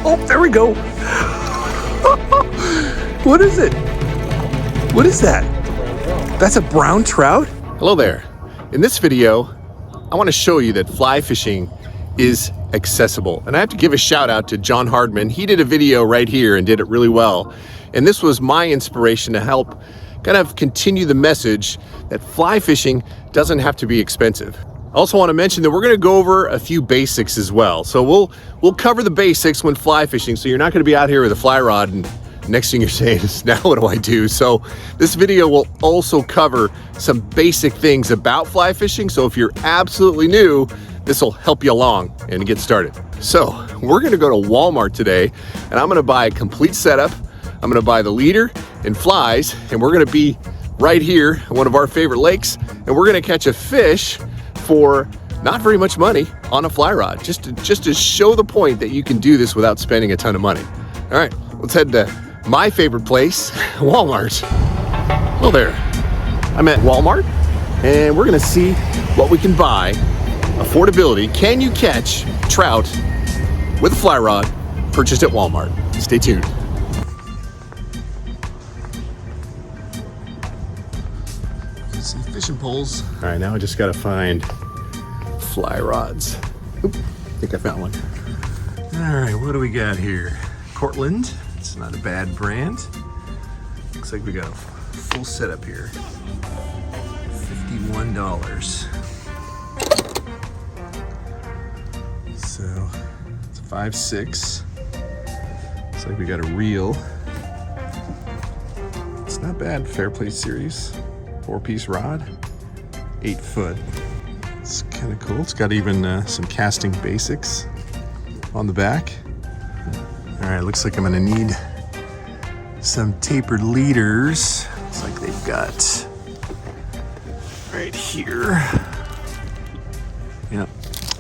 Oh, there we go. What is it? What is that? That's a brown trout? Hello there. In this video, I want to show you that fly fishing is accessible. And I have to give a shout out to John Hardman. He did a video right here and did it really well. And this was my inspiration to help kind of continue the message that fly fishing doesn't have to be expensive. I also want to mention that we're going to go over a few basics as well. So we'll cover the basics when fly fishing. So you're not going to be out here with a fly rod and next thing you're saying is, now what do I do? So this video will also cover some basic things about fly fishing. So if you're absolutely new, this will help you along and get started. So we're going to go to Walmart today and I'm going to buy a complete setup. I'm going to buy the leader and flies, and we're going to be right here at one of our favorite lakes, and we're going to catch a fish for not very much money on a fly rod, just to show the point that you can do this without spending a ton of money. All right, let's head to my favorite place, Walmart. Hello there. I'm at Walmart, and we're going to see what we can buy. Affordability, can you catch trout with a fly rod purchased at Walmart? Stay tuned. Some fishing poles. All right, now I just gotta find fly rods. Oop, I think I found one. All right, what do we got here? Cortland, it's not a bad brand. Looks like we got a full setup here. $51. So it's a 5.6. Looks like we got a reel. It's not bad, Fairplay Series. 4-piece rod, 8 foot. It's kind of cool. It's got even some casting basics on the back. All right, looks like I'm gonna need some tapered leaders. Looks like they've got right here. Yep,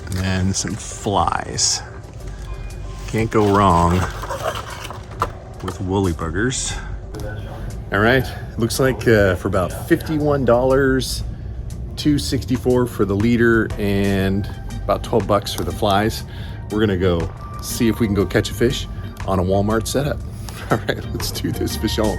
and then some flies. Can't go wrong with woolly buggers. All right, looks like for about $51, $2.64 for the leader, and about $12 for the flies. We're gonna go see if we can go catch a fish on a Walmart setup. All right, let's do this, fish on.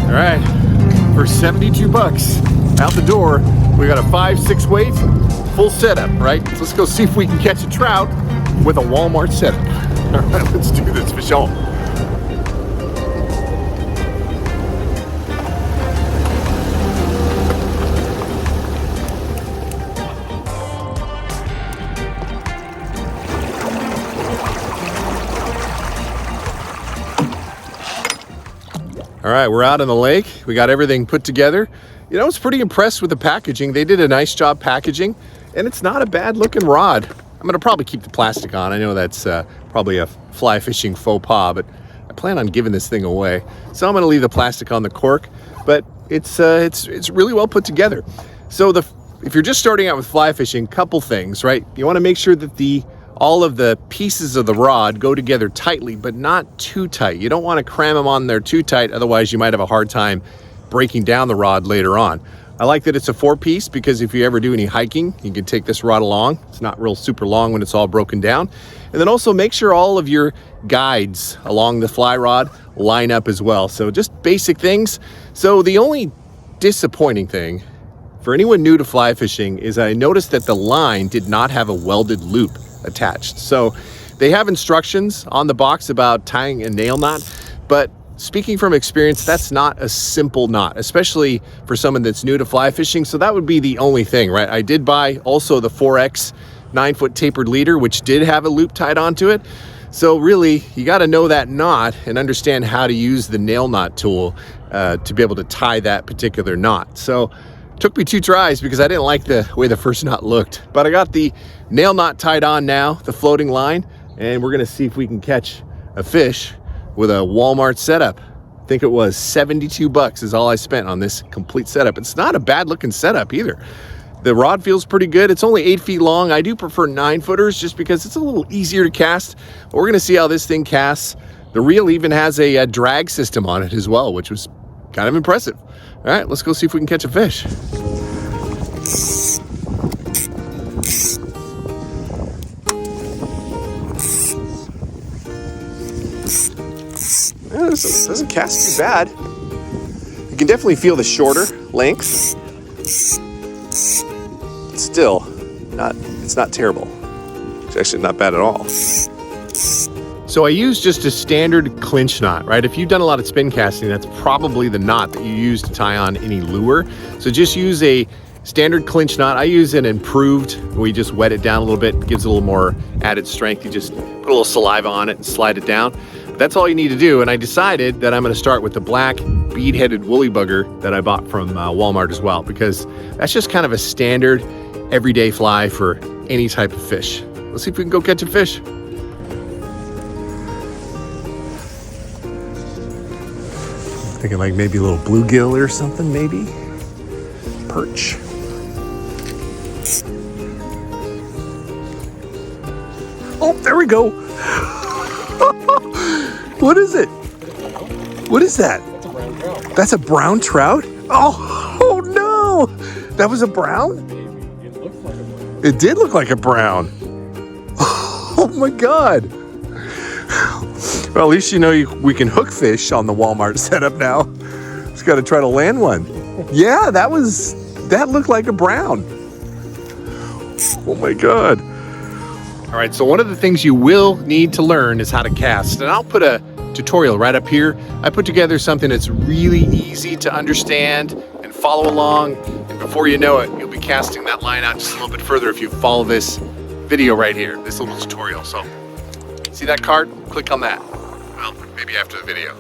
All right, for 72 bucks out the door, we got a 5.6 weight, full setup, right? So let's go see if we can catch a trout with a Walmart setup. All right, let's do this, fish on. All right, we're out on the lake. We got everything put together. You know, I was pretty impressed with the packaging. They did a nice job packaging, and it's not a bad looking rod. I'm gonna probably keep the plastic on. I know that's probably a fly fishing faux pas, but I plan on giving this thing away. So I'm gonna leave the plastic on the cork, but it's really well put together. So if you're just starting out with fly fishing, couple things, right? You wanna make sure that all of the pieces of the rod go together tightly, but not too tight. You don't want to cram them on there too tight, otherwise you might have a hard time breaking down the rod later on. I like that it's a 4-piece because if you ever do any hiking, you can take this rod along. It's not real super long when it's all broken down. And then also make sure all of your guides along the fly rod line up as well. So just basic things. So the only disappointing thing for anyone new to fly fishing is I noticed that the line did not have a welded loop attached. So they have instructions on the box about tying a nail knot, but speaking from experience, that's not a simple knot, especially for someone that's new to fly fishing. So that would be the only thing, right? I did buy also the 4X 9-foot tapered leader, which did have a loop tied onto it. So really, you got to know that knot and understand how to use the nail knot tool to be able to tie that particular knot. So took me 2 tries because I didn't like the way the first knot looked, but I got the nail knot tied on now, the floating line, and we're gonna see if we can catch a fish with a Walmart setup. I think it was 72 bucks is all I spent on this complete setup. It's not a bad looking setup either. The rod feels pretty good. It's only 8 feet long. I do prefer 9-footers just because it's a little easier to cast. But we're gonna see how this thing casts. The reel even has a drag system on it as well, which was kind of impressive. All right, let's go see if we can catch a fish. Yeah, this doesn't cast too bad. You can definitely feel the shorter length. Still, it's not terrible. It's actually not bad at all. So I use just a standard clinch knot, right? If you've done a lot of spin casting, that's probably the knot that you use to tie on any lure. So just use a standard clinch knot. I use an improved, where you just wet it down a little bit, gives it a little more added strength. You just put a little saliva on it and slide it down. That's all you need to do. And I decided that I'm gonna start with the black bead-headed woolly bugger that I bought from Walmart as well, because that's just kind of a standard everyday fly for any type of fish. Let's see if we can go catch a fish. Thinking like maybe a little bluegill or something, maybe. Perch. Oh, there we go. What is it? What is that? That's a brown trout. That's a brown trout? Oh no! That was a brown? It did look like a brown. Oh my God. Well, at least you know we can hook fish on the Walmart setup now. Just got to try to land one. Yeah, that looked like a brown. Oh my God. All right, so one of the things you will need to learn is how to cast. And I'll put a tutorial right up here. I put together something that's really easy to understand and follow along. And before you know it, you'll be casting that line out just a little bit further if you follow this video right here, this little tutorial. So see that card? Click on that. Well, maybe after the video.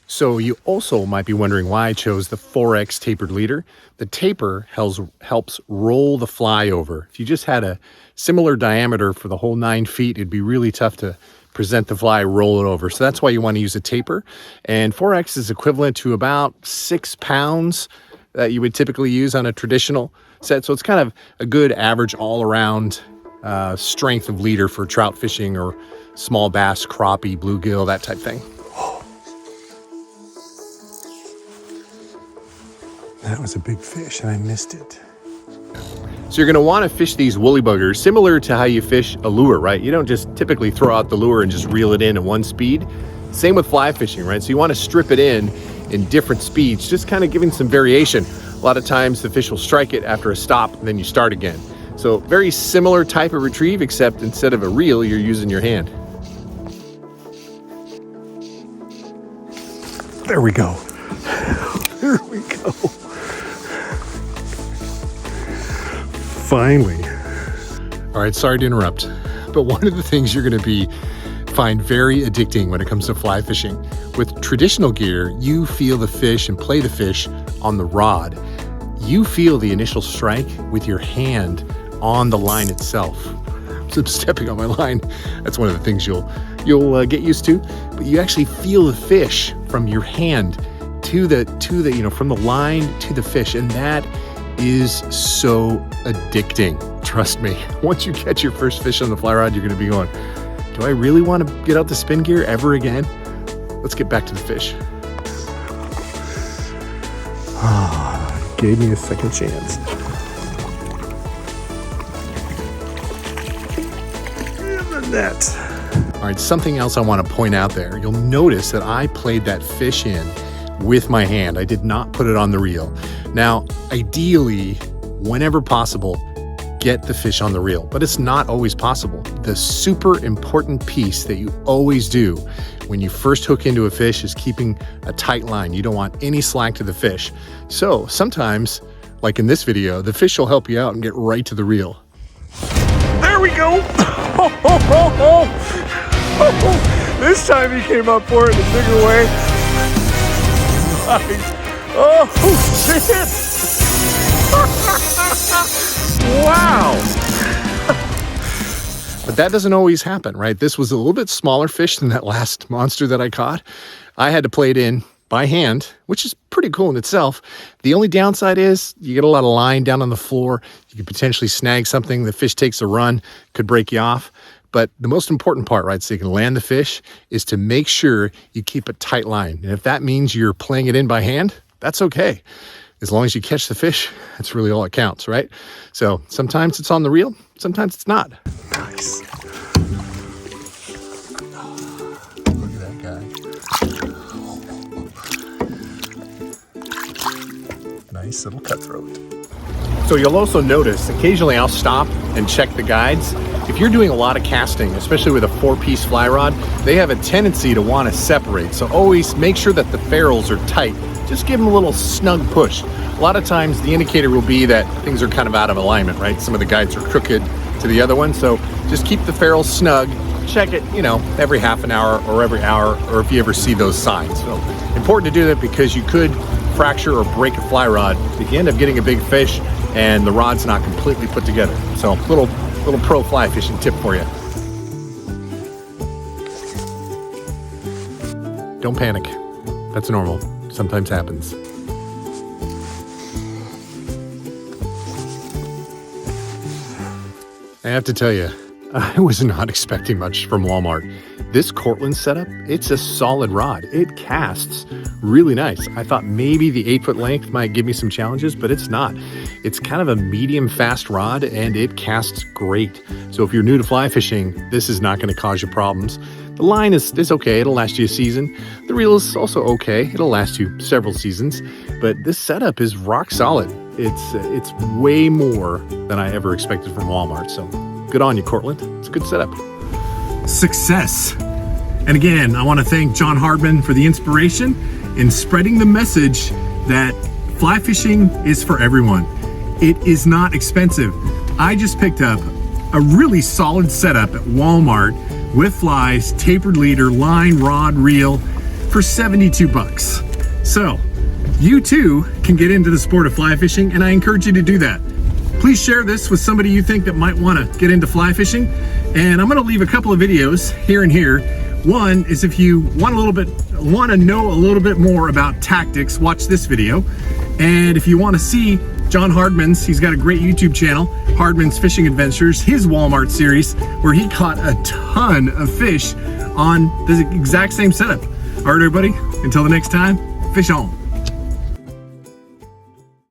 So you also might be wondering why I chose the 4X tapered leader. The taper helps roll the fly over. If you just had a similar diameter for the whole 9 feet, it'd be really tough to present the fly, roll it over. So that's why you want to use a taper. And 4X is equivalent to about 6 pounds that you would typically use on a traditional set. So it's kind of a good average all-around strength of leader for trout fishing or small bass, crappie, bluegill, that type thing. That was a big fish and I missed it. So you're gonna wanna fish these woolly buggers similar to how you fish a lure, right? You don't just typically throw out the lure and just reel it in at one speed. Same with fly fishing, right? So you wanna strip it in different speeds, just kind of giving some variation. A lot of times the fish will strike it after a stop and then you start again. So very similar type of retrieve, except instead of a reel, you're using your hand. There we go. There we go. Finally. All right, sorry to interrupt, but one of the things you're gonna find very addicting when it comes to fly fishing. With traditional gear, you feel the fish and play the fish on the rod. You feel the initial strike with your hand on the line itself. So I'm stepping on my line. That's one of the things you'll get used to, but you actually feel the fish from your hand to the from the line to the fish, and that is so addicting. Trust me, once you catch your first fish on the fly rod, you're gonna be going, do I really want to get out the spin gear ever again? Let's get back to the fish. Gave me a second chance. In the net. All right, something else I want to point out there. You'll notice that I played that fish in with my hand. I did not put it on the reel. Now, ideally, whenever possible, get the fish on the reel, but it's not always possible. The super important piece that you always do when you first hook into a fish is keeping a tight line. You don't want any slack to the fish. So sometimes, like in this video, the fish will help you out and get right to the reel. There we go. This time he came up for it in a bigger way. Nice. Oh, shit. Wow. But that doesn't always happen, right? This was a little bit smaller fish than that last monster that I caught. I had to play it in by hand, which is pretty cool in itself. The only downside is you get a lot of line down on the floor. You could potentially snag something. The fish takes a run, could break you off. But the most important part, right, so you can land the fish, is to make sure you keep a tight line. And if that means you're playing it in by hand, that's okay. As long as you catch the fish, that's really all that counts, right? So sometimes it's on the reel, sometimes it's not. Nice. Look at that guy. Nice little cutthroat. So you'll also notice, occasionally I'll stop and check the guides. If you're doing a lot of casting, especially with a 4-piece fly rod, they have a tendency to want to separate. So always make sure that the ferrules are tight. Just give them a little snug push. A lot of times the indicator will be that things are kind of out of alignment, right? Some of the guides are crooked to the other one. So just keep the ferrules snug. Check it, you know, every half an hour or every hour, or if you ever see those signs. So important to do that because you could fracture or break a fly rod if you end up getting a big fish and the rod's not completely put together. So little pro fly fishing tip for you. Don't panic. That's normal. Sometimes happens. I have to tell you, I was not expecting much from Walmart. This Cortland setup, it's a solid rod. It casts really nice. I thought maybe the 8-foot length might give me some challenges, but it's not. It's kind of a medium fast rod and it casts great. So if you're new to fly fishing, this is not going to cause you problems. The line is okay, it'll last you a season. The reel is also okay, it'll last you several seasons. But this setup is rock solid. It's way more than I ever expected from Walmart. So good on you, Cortland. It's a good setup. Success. And again, I want to thank John Hardman for the inspiration in spreading the message that fly fishing is for everyone. It is not expensive. I just picked up a really solid setup at Walmart with flies, tapered leader, line, rod, reel for 72 bucks. So you too can get into the sport of fly fishing, and I encourage you to do that. Please share this with somebody you think that might want to get into fly fishing. And I'm going to leave a couple of videos here and here. One is if you want to know a little bit more about tactics, watch this video. And if you want to see John Hardman's, he's got a great YouTube channel, Hardman's Fishing Adventures, his Walmart series, where he caught a ton of fish on the exact same setup. All right, everybody, until the next time, fish on.